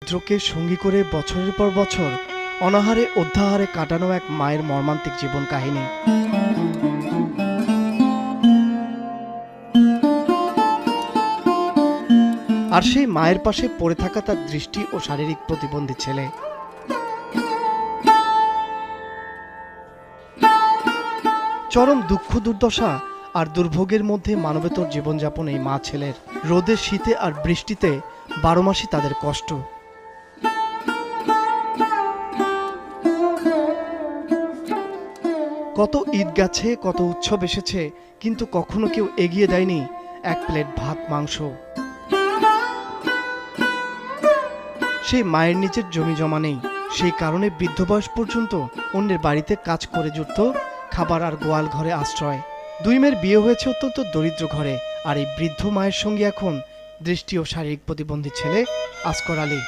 দরিদ্রকে সঙ্গী করে বছরের পর বছর অনাহারে অধ্যাহারে কাটানো এক মায়ের মর্মান্তিক জীবন কাহিনী। আর সেই মায়ের পাশে পড়ে থাকা তার দৃষ্টি ও শারীরিক প্রতিবন্ধী ছেলে। চরম দুঃখ দুর্দশা আর দুর্ভোগের মধ্যে মানবেতর জীবনযাপন এই মা ছেলের। রোদে শীতে আর বৃষ্টিতে 12 মাসই তাদের কষ্ট। কত ঈদ গেছে, কত উৎসব এসেছে, কিন্তু কখনো কেউ এগিয়ে দেয়নি এক প্লেট ভাত মাংস। সেই মায়ের নিজের জমি জমা নেই, সেই কারণে বৃদ্ধ বয়স পর্যন্ত অন্যের বাড়িতে কাজ করে জুটত খাবার আর গোয়াল ঘরে আশ্রয়। 2 মেয়ের বিয়ে হয়েছে অত্যন্ত দরিদ্র ঘরে, আর এই বৃদ্ধ মায়ের সঙ্গে এখন দৃষ্টি ও শারীরিক প্রতিবন্ধী ছেলে আসগর আলী।